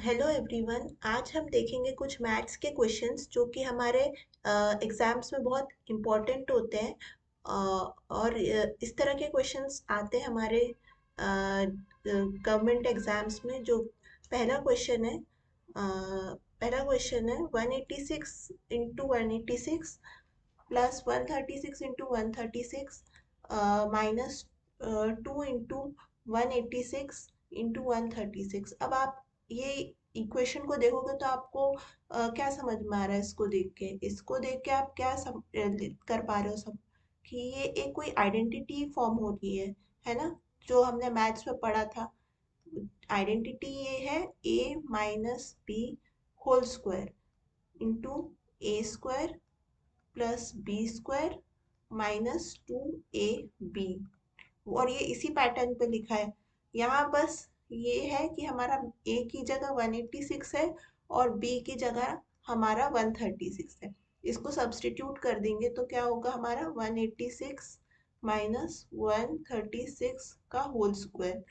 Hello everyone. आज हम देखेंगे कुछ मैथ्स के क्वेश्चंस जो कि हमारे एग्जाम्स में बहुत इम्पोर्टेंट होते हैं। और इस तरह के क्वेश्चंस आते हैं हमारे गवर्नमेंट एग्जाम्स में। जो पहला क्वेश्चन है, 186 into 186 plus 136 into 136 minus 2 into 186 into 136। अब आप ये इक्वेशन को देखोगे तो आपको क्या समझ में आ रहा है? इसको देख के आप क्या कर पा रहे हो सब कि ये एक कोई आइडेंटिटी फॉर्म हो रही है ना? जो हमने मैथ्स में पढ़ा था। आइडेंटिटी ये है a minus B whole square into A square plus B square minus 2ab। और ये इसी पैटर्न पे लिखा है। यहाँ बस ये है कि हमारा a की जगह 186 है और b की जगह हमारा 136 है। इसको सब्स्टिट्यूट कर देंगे तो क्या होगा? हमारा 186 माइनस 136 का होल स्क्वायर,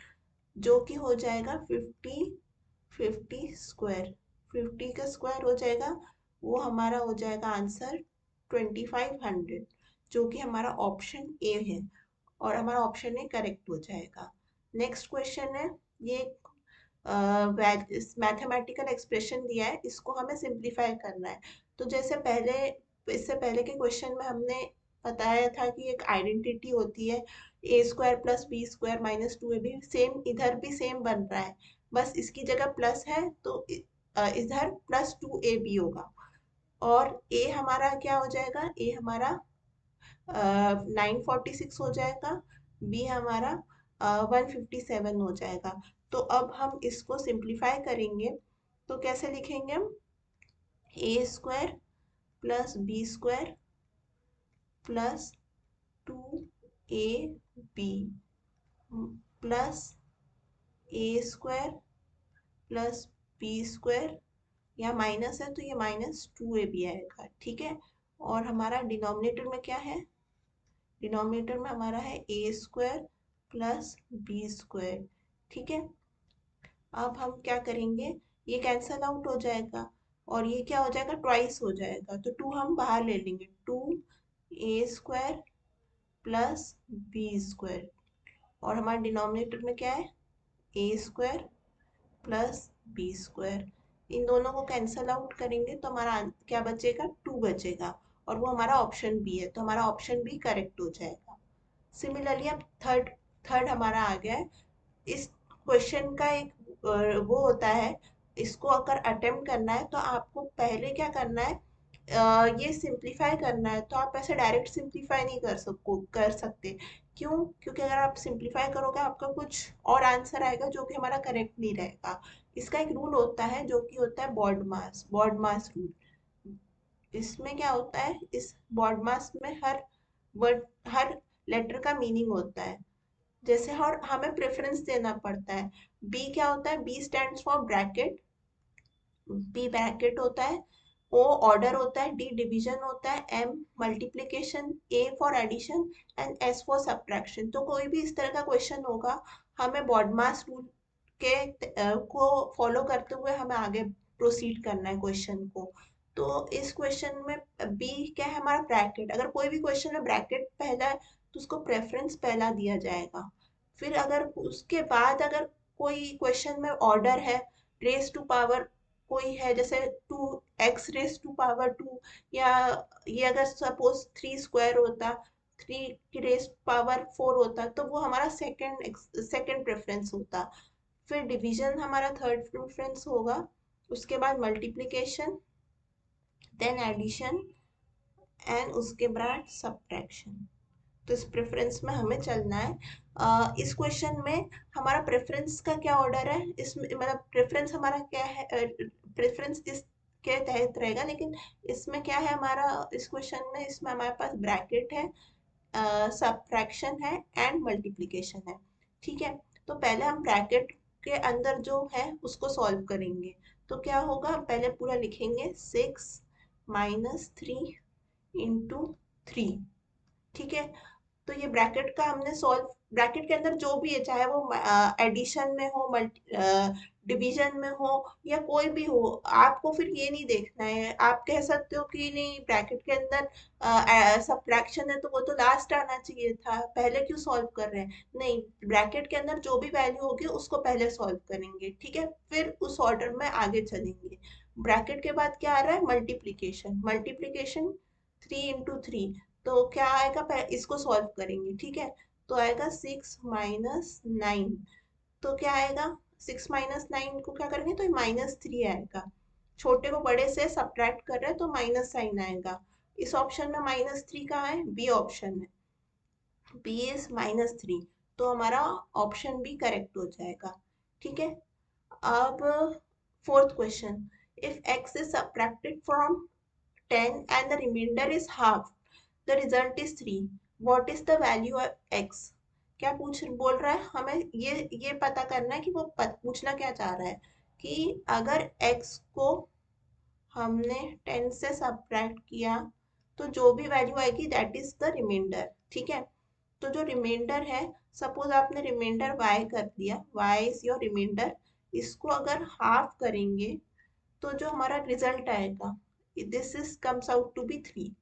जो कि हो जाएगा 50 स्क्वायर। 50 का स्क्वायर हो जाएगा, वो हमारा हो जाएगा आंसर 2500, जो कि हमारा ऑप्शन ए है। और हमारा ऑप्शन ए करेक्ट हो जाएगा। नेक्स्ट क्वेश्चन है, ये मैथमेटिकल एक्सप्रेशन दिया है, इसको हमें सिंप्लीफाई करना है। तो जैसे इससे पहले के क्वेश्चन में हमने बताया था कि एक आइडेंटिटी होती है A square plus B square minus 2ab। Same इधर भी सेम बन रहा है, बस इसकी जगह प्लस है तो इधर प्लस 2ab होगा। और ए हमारा क्या हो जाएगा? ए हमारा 946 हो जाएगा, बी हमारा 157 हो जाएगा। तो अब हम इसको सिंप्लीफाई करेंगे तो कैसे लिखेंगे हम? A square plus B square plus 2ab plus A square plus B square, यहाँ माइनस है तो ये माइनस 2ab आएगा। ठीक है। और हमारा डिनोमिनेटर में क्या है? डिनोमिनेटर में हमारा है A square plus B square. ठीक है। अब हम क्या करेंगे? ये कैंसल आउट हो जाएगा और ये क्या हो जाएगा? ट्वाइस हो जाएगा, तो 2 हम बाहर ले लेंगे। 2 ए स्क्वायर प्लस बी स्क्वायर। और हमारे डिनोमिनेटर में क्या है? A square plus B square. इन दोनों को कैंसल आउट करेंगे तो हमारा क्या बचेगा? 2 बचेगा। और वो हमारा ऑप्शन बी है, तो हमारा ऑप्शन बी करेक्ट हो जाएगा। सिमिलरली अब थर्ड थर्ड हमारा आ गया है। इस क्वेश्चन का एक वो होता है, इसको अगर अटेम्प्ट करना है तो आपको पहले क्या करना है? ये सिंप्लीफाई करना है। तो आप ऐसे डायरेक्ट सिंप्लीफाई नहीं कर सकते। क्यों? क्योंकि अगर आप सिंप्लीफाई करोगे आपका कुछ और आंसर आएगा जो कि हमारा करेक्ट नहीं रहेगा। इसका एक रूल होता है जो कि होता है बॉड मास रूल। इसमें क्या होता है? इस बॉड मास में वर्ड हर लेटर का मीनिंग होता है। जैसे और हमें प्रेफरेंस देना पड़ता है। बी क्या होता है? B stands for bracket, B bracket होता है। ओ ऑर्डर होता है, डी डिवीजन होता है, M multiplication, A for addition and S for subtraction. तो कोई भी इस तरह का क्वेश्चन होगा, हमें बॉडमास रूल के को फॉलो करते हुए हमें आगे प्रोसीड करना है क्वेश्चन को। तो इस क्वेश्चन में बी क्या है? हमारा ब्रैकेट। अगर कोई भी क्वेश्चन में ब्रैकेट पहला है तो उसको प्रेफरेंस पहला दिया जाएगा। फिर अगर उसके बाद अगर कोई क्वेश्चन में ऑर्डर है, रेस टू पावर कोई है, जैसे 2x⁻², या ये अगर सपोज 3 स्क्वायर होता, 3 की रेस पावर 4 होता, तो वो हमारा सेकंड प्रेफरेंस होता। फिर डिवीजन हमारा थर्ड प्रेफरेंस होगा। उसके बाद मल्टीप्लिकेशन, देन एडिशन एंड उसके बाद सब्ट्रैक्शन। तो इस प्रेफरेंस में हमें चलना है। इस क्वेश्चन में हमारा प्रेफरेंस का क्या ऑर्डर है? इसमें मतलब प्रेफरेंस हमारा क्या है? प्रेफरेंस इसके तहत रहेगा, लेकिन इसमें क्या है हमारा? इस क्वेश्चन में इसमें हमारे पास ब्रैकेट है, सब्ट्रैक्शन है एंड मल्टीप्लिकेशन है। ठीक है। तो पहले हम ब्रैकेट के अंदर जो है उसको सॉल्व करेंगे। तो क्या होगा? पहले पूरा लिखेंगे 6 - 3 × 3। ठीक है। तो ये ब्रैकेट का हमने सॉल्व, ब्रैकेट के अंदर जो भी है, चाहे वो एडिशन में हो, डिवीजन में हो या कोई भी हो, आपको फिर ये नहीं देखना है। आप कह सकते हो कि नहीं ब्रैकेट के अंदर सब्ट्रैक्शन है तो वो तो लास्ट आना चाहिए था, पहले क्यों सॉल्व कर रहे हैं। नहीं, ब्रैकेट के अंदर जो भी वैल्यू होगी उसको पहले सॉल्व करेंगे, ठीक है, फिर उस ऑर्डर में आगे चलेंगे। ब्रैकेट के बाद क्या आ रहा है, मल्टीप्लीकेशन। मल्टीप्लीकेशन 3 × 3, तो क्या आएगा, इसको सॉल्व करेंगे, ठीक है। तो आएगा 6 - 9, तो क्या आएगा, 6 - 9 को क्या करेंगे तो -3 आएगा। छोटे को बड़े से सब्ट्रैक्ट कर रहे हैं तो माइनस साइन आएगा। इस ऑप्शन में -3 कहाँ है, बी ऑप्शन में, बी इज -3, तो हमारा ऑप्शन बी करेक्ट हो जाएगा, ठीक है। अब fourth question, if x is subtracted from 10 and the remainder is half, the result is 3, what is the value of x। क्या पूछ बोल रहा है, हमें ये पता करना है कि वो पूछना क्या चाह रहा है कि अगर x को हमने 10 से सब्ट्रैक्ट किया तो जो भी वैल्यू आएगी दैट इज द रिमाइंडर, ठीक है। तो जो रिमाइंडर है, सपोज आपने रिमाइंडर y कर दिया, y इज योर रिमाइंडर, इसको अगर हाफ करेंगे तो जो हमारा रिजल्ट आएगा, this is comes out to be 3,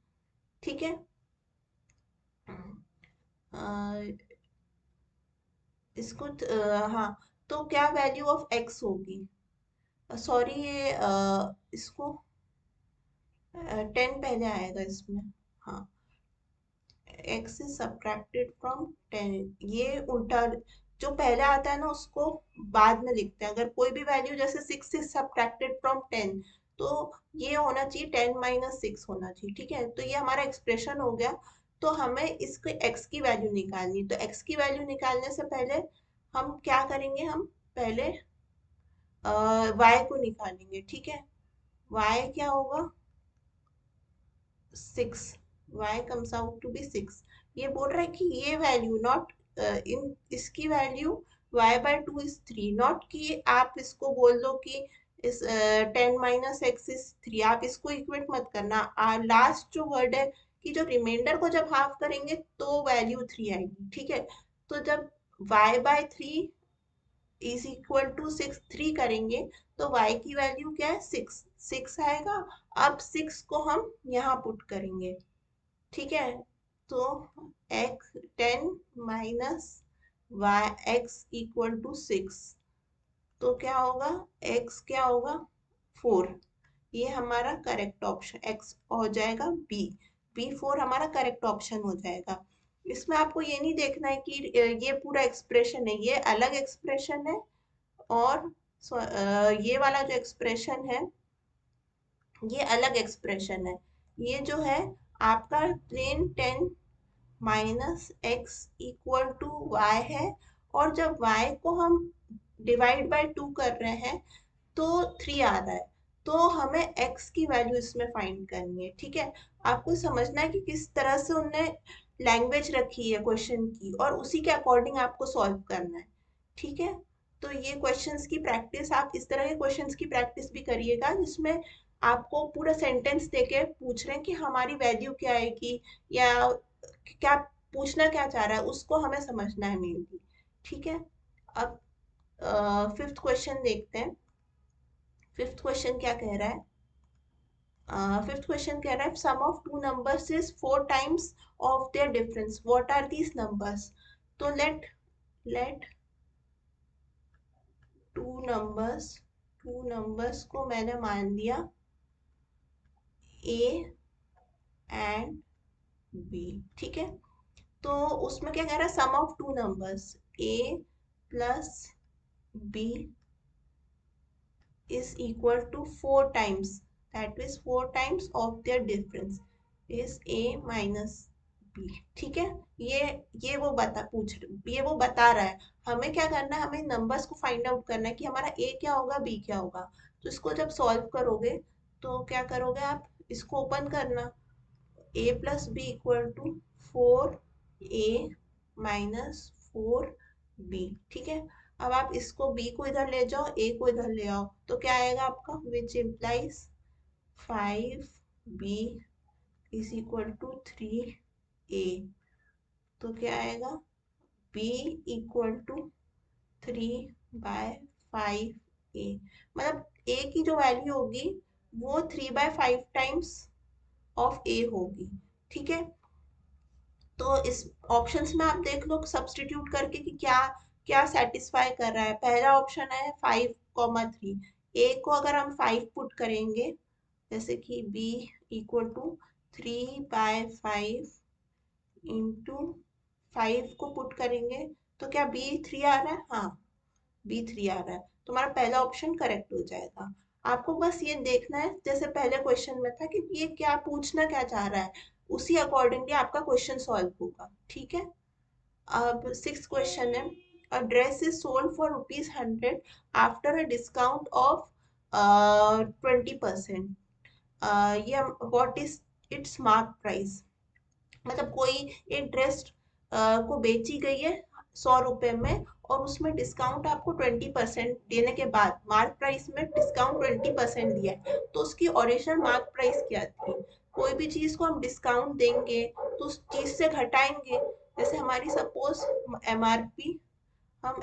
ठीक है। इसको हाँ, तो क्या वैल्यू ऑफ x होगी, सॉरी ये इसको 10 पहले आएगा इसमें, हाँ, x इज सब्ट्रैक्टेड फ्रॉम 10, ये उल्टा, जो पहले आता है ना उसको बाद में लिखते हैं। अगर कोई भी वैल्यू जैसे 6 इज सब्ट्रैक्टेड फ्रॉम 10, तो ये होना चाहिए 10 - 6 होना चाहिए, ठीक है। तो ये हमारा एक्सप्रेशन हो गया। तो हमें इसके x की वैल्यू निकालनी, तो x की वैल्यू निकालने से पहले हम क्या करेंगे, हम पहले y को निकालेंगे, ठीक है। y क्या होगा, 6, y comes out to be 6। ये बोल रहा है कि ये वैल्यू नॉट इन इसकी वैल्यू y/2 इज 3, नॉट कि आप इसको बोल दो कि इस 10 - x इज 3, आप इसको इक्वेट मत करना। लास्ट जो वर्ड है कि जो रिमाइंडर को जब हाफ करेंगे तो वैल्यू 3 आएगी, ठीक है। तो जब y/3 इज इक्वल टू 6 3 करेंगे तो y की वैल्यू क्या है, 6 6 आएगा। अब 6 को हम यहाँ पुट करेंगे, ठीक है। तो x 10 minus Y X equal to 6, तो क्या होगा, x क्या होगा 4, ये हमारा करेक्ट ऑप्शन x हो जाएगा बी, B4 हमारा करेक्ट ऑप्शन हो जाएगा। इसमें आपको ये नहीं देखना है कि ये पूरा एक्सप्रेशन है, ये अलग एक्सप्रेशन है, और ये वाला जो एक्सप्रेशन है ये अलग एक्सप्रेशन है। ये जो है आपका प्लेन 10 - x = y है, और जब y को हम डिवाइड बाय 2 कर रहे हैं तो 3 आ रहा है, तो हमें x की वैल्यू इसमें फाइंड करनी है, ठीक है। आपको समझना है कि किस तरह से उनने लैंग्वेज रखी है क्वेश्चन की, और उसी के अकॉर्डिंग आपको सॉल्व करना है, ठीक है। तो ये क्वेश्चंस की प्रैक्टिस, आप इस तरह के क्वेश्चंस की प्रैक्टिस भी करिएगा जिसमें आपको पूरा सेंटेंस देके पूछ रहे हैं कि हमारी वैल्यू क्या आएगी, या क्या पूछना क्या चाह रहा है उसको हमें समझना है मेनली, ठीक है। अब फिफ्थ क्वेश्चन देखते हैं। फिफ्थ क्वेश्चन क्या कह रहा है, फिफ्थ क्वेश्चन कह रहा है sum of two numbers is 4 times of their difference, what are these numbers. तो लेट टू नंबर्स को मैंने मान लिया ए एंड बी, ठीक है। तो उसमें क्या कह रहा है, sum of two numbers A plus B is equal to 4 times, that is 4 times of their difference is a minus b, ठीक है। ये ये वो बता रहा है, हमें क्या करना है, हमें नंबर्स को फाइंड आउट करना है कि हमारा a क्या होगा, b क्या होगा। तो इसको जब सॉल्व करोगे तो क्या करोगे, आप इसको ओपन करना, a plus B equal to 4a minus 4b, ठीक है। अब आप इसको b को इधर ले जाओ, a को इधर ले आओ, तो क्या आएगा आपका, which implies 5b is equal to 3a। तो क्या आएगा, b इक्वल टू 3/5 ए, मतलब ए की जो वैल्यू होगी वो 3/5 टाइम्स ऑफ ए होगी। ठीक है, तो इस ऑप्शंस में आप देख लो सब्स्टिट्यूट करके कि क्या क्या सेटिस्फाई कर रहा है। पहला ऑप्शन है 5,3। ए को अगर हम 5 पुट करेंगे, जैसे कि बी इक्वल टू 3/5 इंटू 5 को पुट करेंगे, तो क्या बी 3 आ रहा है? हाँ, B3 आ रहा है। तुम्हारा पहला ऑप्शन करेक्ट हो जाएगा। आपको बस ये देखना है, जैसे पहले क्वेश्चन में था कि ये क्या पूछना क्या चाह रहा है, उसी अकॉर्डिंगली आपका क्वेश्चन सॉल्व होगा। ठीक है, अब सिक्स क्वेश्चन है। A dress is sold for ₹100 after a discount of 20%। ये what is its mark price. मतलब कोई एक ड्रेस को बेची गई है 100 रुपए में, और उसमें डिस्काउंट आपको 20% देने के बाद मार्क प्राइस में डिस्काउंट 20% दिया है, तो उसकी ओरिजिनल मार्क प्राइस क्या थी। कोई भी चीज को हम डिस्काउंट देंगे तो उस चीज से घटाएंगे। जैसे हमारी सपोज MRP, हम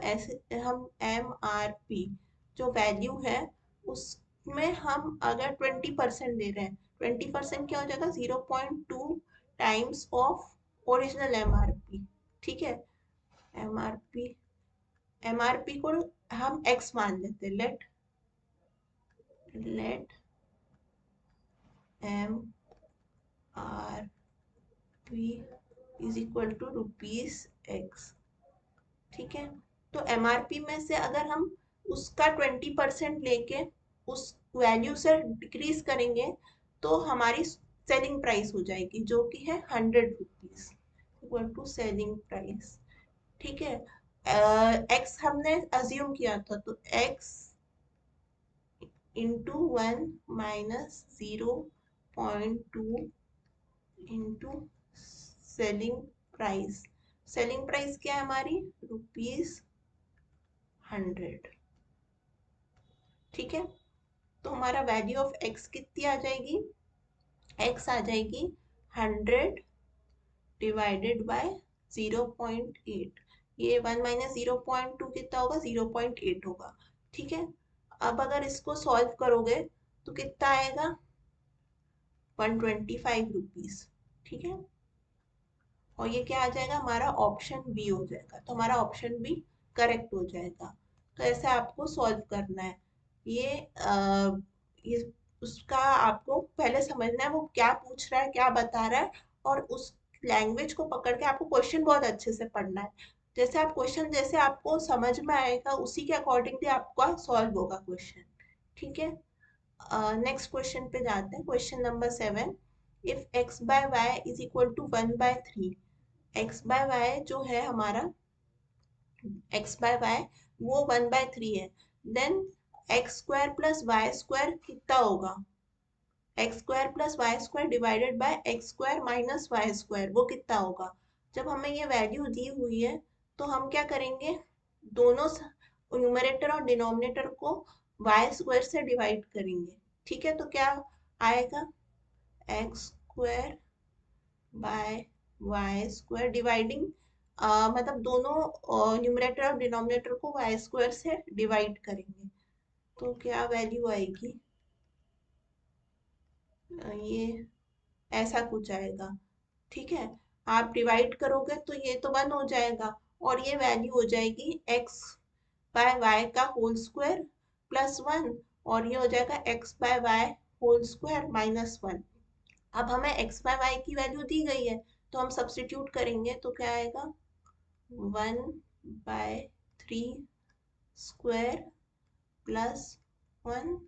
MRP जो वैल्यू है उसमें हम अगर 20% दे रहे हैं, 20% क्या हो जाएगा, 0.2 टाइम्स ऑफ ओरिजिनल MRP। ठीक है, MRP MRP को हम x मान लेते हैं। Let MRP is equal to ₹x। ठीक है, तो MRP में से अगर हम उसका 20% लेके उस वैल्यू से डिक्रीज करेंगे, तो हमारी सेलिंग प्राइस हो जाएगी, जो कि है ₹100 इक्वल टू सेलिंग प्राइस। ठीक है, एक्स हमने अज्यूम किया था, तो x into 1 minus 0.2 into selling price. Selling price क्या है हमारी, ₹100। ठीक है, तो हमारा वैल्यू ऑफ एक्स कितनी आ जाएगी, एक्स आ जाएगी 100 डिवाइडेड बाय 0.8। ये 1 माइनस 0.2 कितना होगा, 0.8 होगा। ठीक है, अब अगर इसको सॉल्व करोगे तो कितना आएगा, ₹125। ठीक है, और ये क्या आ जाएगा, हमारा ऑप्शन बी हो जाएगा। तो हमारा ऑप्शन बी करेक्ट हो जाएगा। तो ऐसे आपको सॉल्व करना है। ये उसका आपको पहले समझना है वो क्या पूछ रहा है, क्या बता रहा है, और उस लैंग्वेज को पकड़ के आपको क्वेश्चन बहुत अच्छे से पढ़ना है। जैसे आप क्वेश्चन जैसे आपको समझ में आएगा उसी के अकॉर्डिंगली आपका सॉल्व होगा क्वेश्चन। ठीक है, नेक्स्ट क्वेश्चन पे जाते हैं। Question number 7। If x by Y is equal to 1/3। X by Y जो है हमारा, एक्स बाय वाई वो 1/3 है, देन x² प्लस y² कितना होगा, x² plus y² divided by x² minus y², वो कितना होगा। जब हमें ये वैल्यू दी हुई है तो हम क्या करेंगे, दोनों न्यूमरेटर और डिनोमिनेटर को y² से डिवाइड करेंगे। ठीक है, तो क्या आएगा, x² बाय y² डिवाइडिंग, मतलब दोनों न्यूमरेटर और डिनोमिनेटर को y² से डिवाइड करेंगे, तो क्या वैल्यू आएगी, ये ऐसा कुछ आएगा। ठीक है, आप डिवाइड करोगे तो ये तो 1 हो जाएगा, और ये वैल्यू हो जाएगी x बाय वाई का होल स्क्वायर प्लस 1, और ये हो जाएगा x by Y whole square minus 1। अब हमें x बाय वाई की वैल्यू दी गई है, तो हम सब्स्टिट्यूट करेंगे, तो क्या आएगा, 1/3 स्क्वायर प्लस 1,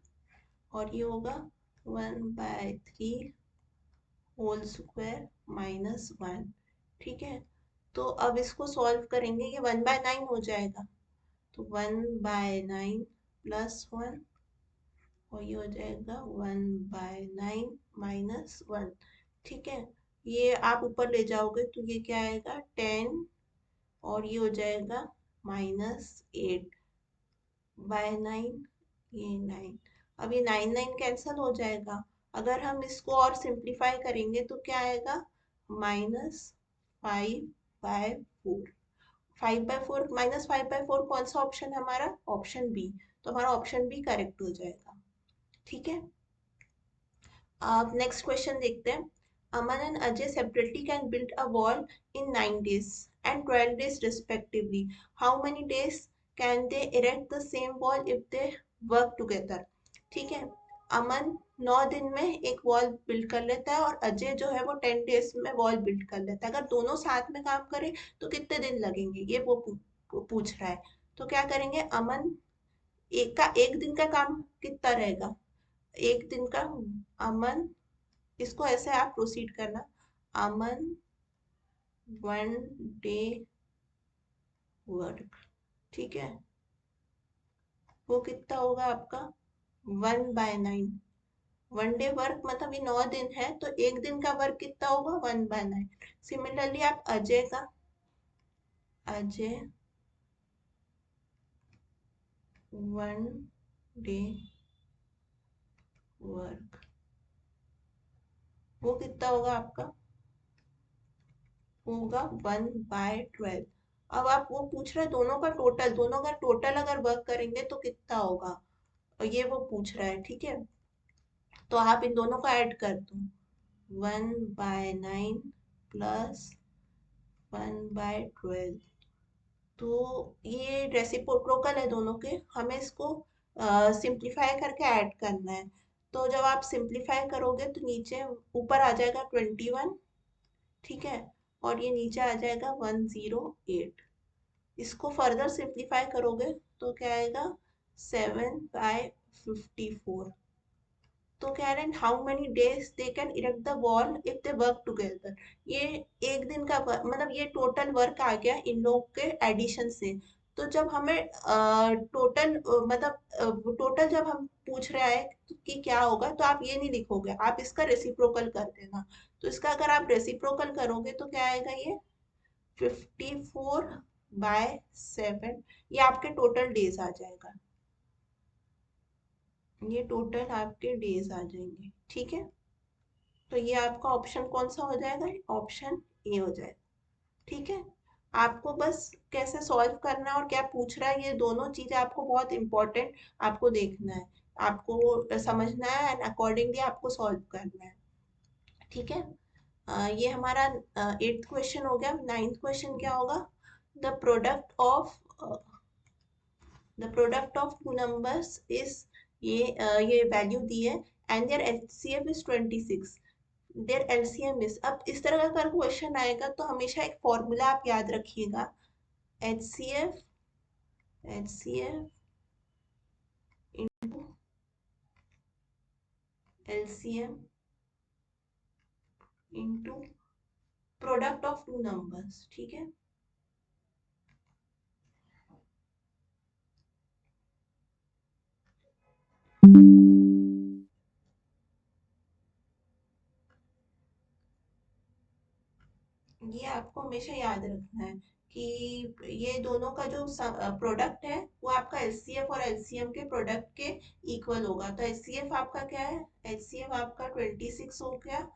और ये होगा 1/3 होल स्क्वायर माइनस 1। ठीक है, तो अब इसको सॉल्व करेंगे, ये 1/9 हो जाएगा, तो 1/9 प्लस 1, और ये हो जाएगा 1/9 माइनस 1। ठीक है, ये आप ऊपर ले जाओगे तो ये क्या आएगा, 10, और ये हो जाएगा -8/9, ये 9। अब ये 9 कैंसिल हो जाएगा। अगर हम इसको और सिंप्लीफाई करेंगे तो क्या आएगा, -5/4। 5/4 -5/4 कौन सा ऑप्शन है हमारा, ऑप्शन बी। तो हमारा ऑप्शन भी करेक्ट हो जाएगा। ठीक है, अब नेक्स्ट क्वेश्चन देखते हैं। Aman and Ajay separately can build a wall in 9 days and 12 days respectively. How many days can they erect the same wall if they work together? ठीक है, अमन 9 दिन में एक वॉल बिल्ड कर लेता है और अजय जो है वो 10 days में वॉल बिल्ड कर लेता है। अगर दोनों साथ में काम करें तो कितने दिन लगेंगे, ये वो पूछ रहा है। तो क्या करेंगे, अमन एक दिन का काम कितना रहेगा, एक दिन का। अमन, इसको ऐसे आप प्रोसीड करना, अमन 1 day वर्क, ठीक है, वो कितना होगा आपका 1/9। 1 day वर्क मतलब ये 9 दिन है, तो एक दिन का वर्क कितना होगा 1/9। सिमिलरली आप अजय 1 day वर्क, वो कितना होगा आपका, होगा 1/12। अब आप वो पूछ रहे हैं दोनों का टोटल, दोनों का टोटल अगर वर्क करेंगे तो कितना होगा, और ये वो पूछ रहा है। ठीक है, तो आप इन दोनों को ऐड कर दो, 1/9 प्लस 1/12। तो ये रेसिप्रोकल है दोनों के, हमें इसको सिंप्लीफाई करके ऐड करना है। तो जब आप सिंप्लीफाई करोगे तो नीचे ऊपर आ जाएगा 21, ठीक है, और ये नीचे आ जाएगा 108। इसको फर्दर सिंप्लीफाई करोगे तो क्या आएगा 7/54। तो कह रहे हैं how many days they can erect the wall if they work together. ये एक दिन का मतलब ये टोटल वर्क आ गया इन लोग के एडिशन से। तो जब हमें टोटल मतलब टोटल जब हम पूछ रहे हैं कि क्या होगा, तो आप ये नहीं लिखोगे, आप इसका रेसिप्रोकल कर देना। तो इसका अगर आप रेसिप्रोकल करोगे तो क्या आएगा, ये 54/7, ये आपके टोटल डेज आ जाएगा, ये टोटल आपके डेज आ जाएंगे। ठीक है, तो ये आपका ऑप्शन कौन सा हो जाएगा, ऑप्शन ए हो जाएगा। ठीक है, आपको बस कैसे सॉल्व करना है और क्या पूछ रहा है, ये दोनों चीजें आपको बहुत इंपॉर्टेंट आपको देखना है, आपको समझना है एंड अकॉर्डिंगली आपको सॉल्व करना है। ठीक है, ये हमारा 8th क्वेश्चन हो गया। 9th क्वेश्चन क्या होगा, the product of two numbers is, ये वैल्यू दी है and their HCF is 26, their LCM is. अब इस तरह का अगर क्वेश्चन आएगा तो हमेशा एक फॉर्मूला आप याद रखिएगा, HCF into LCM into product of two numbers. ठीक है, ये आपको हमेशा याद रखना है कि ये दोनों का जो प्रोडक्ट है वो आपका एचसीएफ और एलसीएम के प्रोडक्ट के इक्वल होगा। तो एचसीएफ आपका क्या है, एचसीएफ आपका 26 हो गया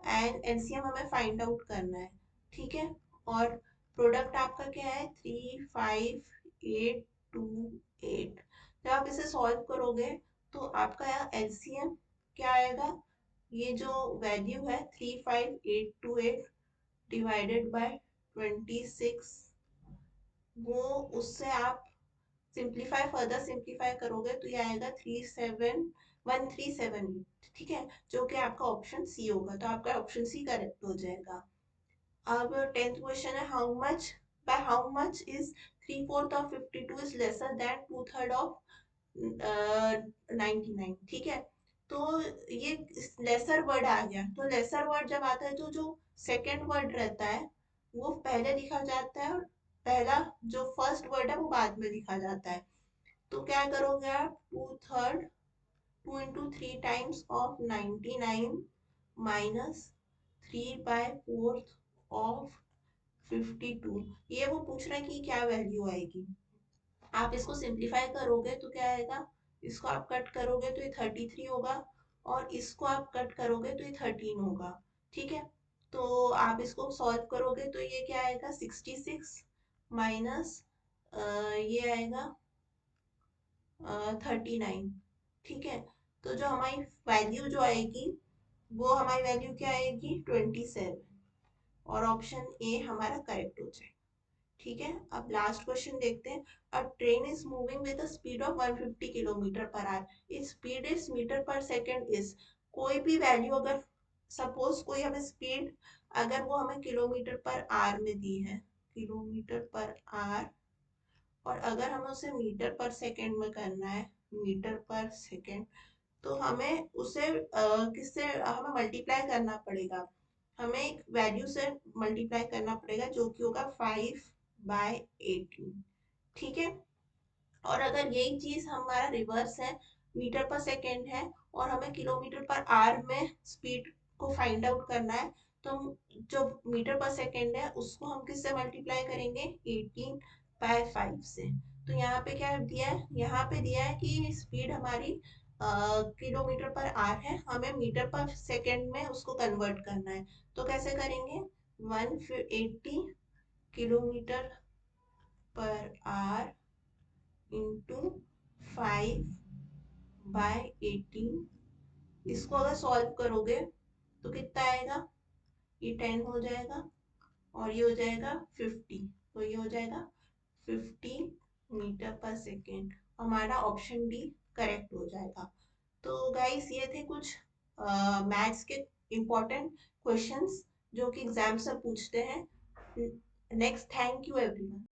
एंड एलसीएम हमें फाइंड आउट करना है। ठीक है, और प्रोडक्ट आपका क्या है 35828। जब आप इसे सॉल्व करोगे तो आपका एलसीएम क्या आएगा, ये जो वैल्यू है 35828 डिवाइडेड बाय 26, वो उससे आप सिंप्लीफाई फर्दर सिंप्लीफाई करोगे तो ये आएगा 37137। ठीक है, जो कि आपका ऑप्शन सी होगा, तो आपका ऑप्शन सी करेक्ट हो जाएगा। अब 10th क्वेश्चन है, how much is 3/4 of 52 is lesser than 2/3 of 99। ठीक है, तो ये लेसर वर्ड आ गया, तो लेसर वर्ड जब आता है तो जो सेकंड वर्ड रहता है वो पहले लिखा जाता है और पहला जो फर्स्ट वर्ड है वो बाद में लिखा जाता है। तो क्या करोगे आप, 2/3, 2 × 3 टाइम्स ऑफ 99 माइनस 3/4 ऑफ 52। ये वो पूछ रहा है कि क्या वैल्यू आएगी। आप इसको सिंप्लीफाई करोगे तो क्या आएगा, इसको आप कट करोगे तो ये 33 होगा और इसको आप कट करोगे तो ये 13 होगा। ठीक है, तो आप इसको सॉल्व करोगे तो ये क्या आएगा 66 माइनस ये आएगा 39। ठीक है, तो जो हमारी वैल्यू जो आएगी वो हमारी वैल्यू क्या आएगी 27, और ऑप्शन ए हमारा करेक्ट हो जाएगा। ठीक है, अब लास्ट क्वेश्चन देखते हैं। अ train is moving with a speed of 150 kilometre per hour, इस स्पीड इज मीटर पर सेकेंड इज, कोई भी वैल्यू अगर सपोज कोई हमें स्पीड अगर वो हमें किलोमीटर पर आवर में दी है, किलोमीटर पर आवर, और अगर हमें उसे मीटर पर सेकेंड में करना है, मीटर पर सेकेंड, तो हमें उसे किससे हमें मल्टीप्लाई करना पड़ेगा, हमें एक वैल्यू से मल्टीप्लाई करना पड़ेगा जो कि होगा 5/18। ठीक है, और अगर यही चीज हमारा रिवर्स है, मीटर पर सेकेंड है और हमें किलोमीटर पर आवर में स्पीड को फाइंड आउट करना है, तो हम जो मीटर पर सेकेंड है उसको हम किससे मल्टीप्लाई करेंगे 18/5 से। तो यहाँ पे क्या दिया है, यहाँ पे दिया है कि स्पीड हमारी किलोमीटर पर आवर है, हमें मीटर पर सेकेंड में उसको कन्वर्ट करना है। तो कैसे करेंगे, 180 किलोमीटर पर आवर इंटू 5/18, इसको अगर सॉल्व करोगे तो कितना आएगा, ये 10 हो जाएगा और ये हो जाएगा 50, तो ये हो जाएगा 50 मीटर पर सेकेंड। हमारा ऑप्शन डी करेक्ट हो जाएगा। तो गाइस ये थे कुछ मैथ्स के इम्पोर्टेंट क्वेश्चंस जो कि एग्जाम से पूछते हैं। Next, thank you everyone.